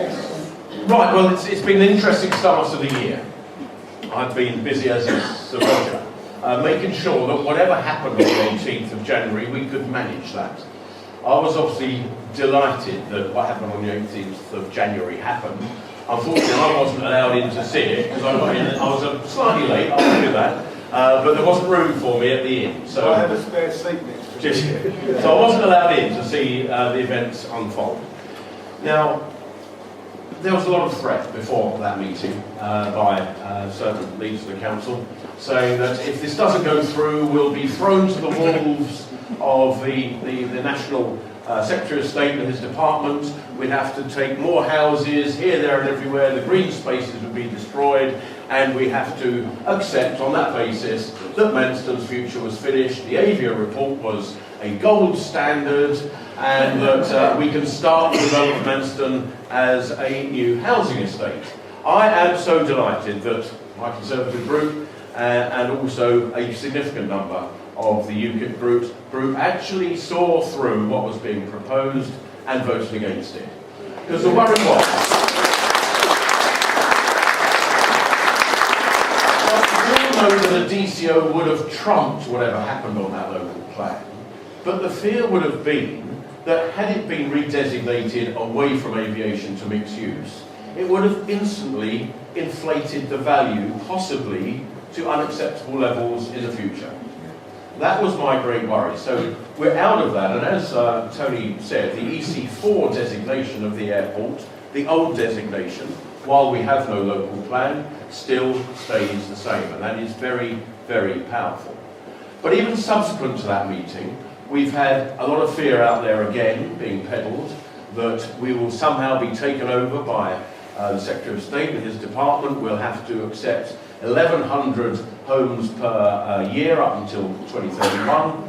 Yes. Right, well, it's been an interesting start to the year. I've been busy as Sir Roger, making sure that whatever happened on the 18th of January, we could manage that. I was obviously delighted that what happened on the 18th of January happened. Unfortunately, I wasn't allowed in to see it because I was slightly late, I'll tell you that, but there wasn't room for me at the inn. So I had a spare seat next to you. So I wasn't allowed in to see the events unfold. Now, there was a lot of threat before that meeting by certain leaders of the council, saying that if this doesn't go through, we'll be thrown to the wolves of the National Secretary of State and his department. We'd have to take more houses here, there and everywhere, the green spaces would be destroyed, and we have to accept on that basis that Manston's future was finished. The Avia report was a gold standard, and that we can start to develop Manston as a new housing estate. I am so delighted that my Conservative group and also a significant number of the UKIP group actually saw through what was being proposed and voted against it. Because the worry was, we all know that a DCO would have trumped whatever happened on that local plan, but the fear would have been that had it been redesignated away from aviation to mixed use, it would have instantly inflated the value, possibly to unacceptable levels in the future. That was my great worry. So we're out of that, and as Tony said, the EC4 designation of the airport, the old designation, while we have no local plan, still stays the same, and that is very, very powerful. But even subsequent to that meeting, we've had a lot of fear out there again being peddled that we will somehow be taken over by the Secretary of State and his department. We'll have to accept 1,100 homes per year up until 2031,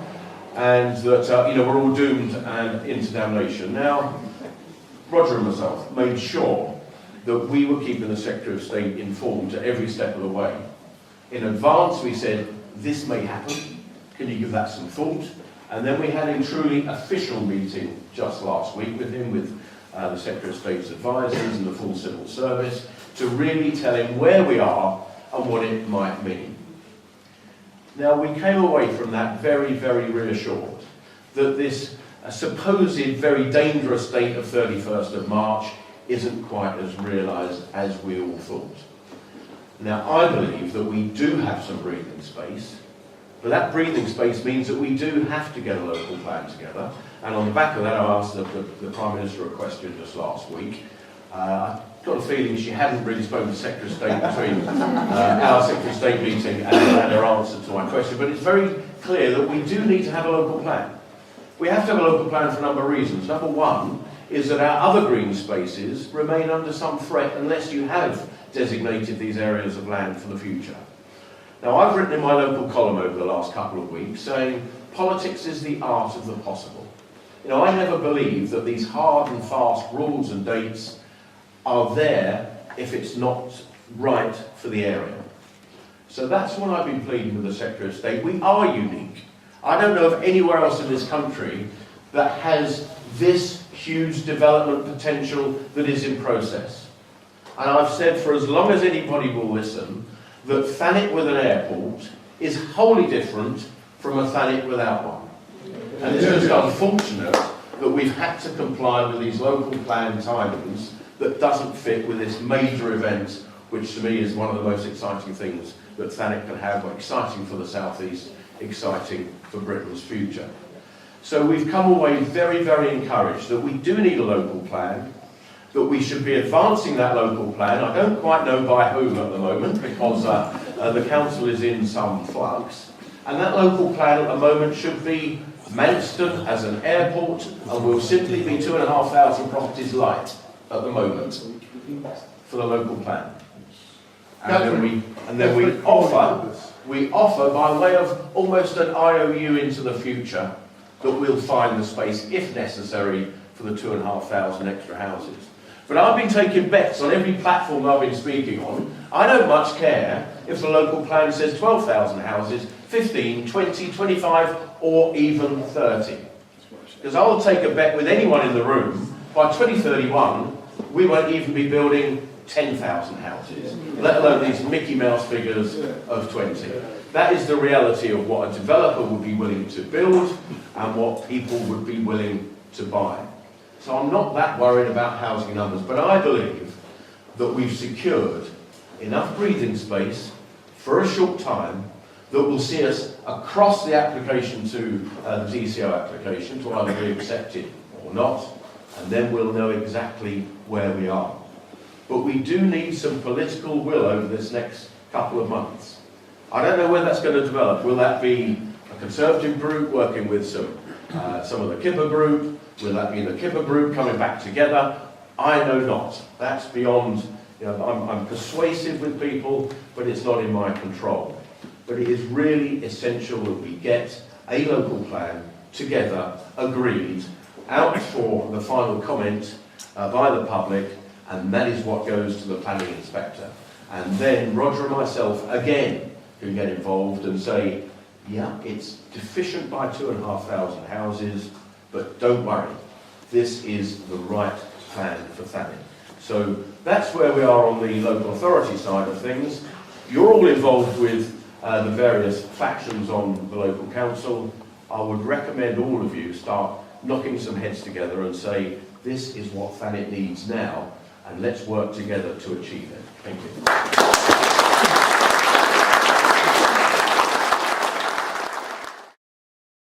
and that we're all doomed and into damnation. Now, Roger and myself made sure that we were keeping the Secretary of State informed at every step of the way. In advance, we said, this may happen, can you give that some thought? And then we had a truly official meeting just last week with him, with the Secretary of State's advisors and the full civil service, to really tell him where we are and what it might mean. Now, we came away from that very, very reassured that this supposed very dangerous date of 31st of March isn't quite as realised as we all thought. Now, I believe that we do have some breathing space, but that breathing space means that we do have to get a local plan together. And on the back of that, I asked the Prime Minister a question just last week. I got a feeling she hadn't really spoken to the Secretary of State between our Secretary of State meeting and her answer to my question, but it's very clear that we do need to have a local plan. We have to have a local plan for a number of reasons. Number one is that our other green spaces remain under some threat unless you have designated these areas of land for the future. Now, I've written in my local column over the last couple of weeks saying politics is the art of the possible. I never believe that these hard and fast rules and dates are there if it's not right for the area. So that's what I've been pleading with the Secretary of State. We are unique. I don't know of anywhere else in this country that has this huge development potential that is in process. And I've said for as long as anybody will listen that Thanet with an airport is wholly different from a Thanet without one. And it's just unfortunate that we've had to comply with these local plan timings that doesn't fit with this major event, which to me is one of the most exciting things that Thanet can have, exciting for the South East, exciting for Britain's future. So we've come away very, very encouraged that we do need a local plan, that we should be advancing that local plan. I don't quite know by whom at the moment, because the council is in some flux. And that local plan at the moment should be Manston as an airport, and will simply be 2,500 properties light at the moment for the local plan. And then we offer by way of almost an IOU into the future that we'll find the space, if necessary, for the 2,500 extra houses. But I've been taking bets on every platform I've been speaking on. I don't much care if the local plan says 12,000 houses, 15, 20, 25, or even 30. Because I'll take a bet with anyone in the room, by 2031, we won't even be building 10,000 houses, let alone these Mickey Mouse figures of 20. That is the reality of what a developer would be willing to build and what people would be willing to buy. So I'm not that worried about housing numbers, but I believe that we've secured enough breathing space for a short time that will see us across the application to the DCO application to either be accepted or not, and then we'll know exactly where we are. But we do need some political will over this next couple of months. I don't know when that's going to develop. Will that be a Conservative group working with some of the Kipper group? Will that be the Kipper group coming back together? I know not. That's beyond, I'm persuasive with people, but it's not in my control. But it is really essential that we get a local plan together, agreed, out for the final comment by the public, and that is what goes to the planning inspector. And then Roger and myself, again, can get involved and say, yeah, it's deficient by 2,500 houses, but don't worry, this is the right plan for Thanet. So that's where we are on the local authority side of things. You're all involved with the various factions on the local council. I would recommend all of you start knocking some heads together and say, this is what Thanet needs now, and let's work together to achieve it. Thank you.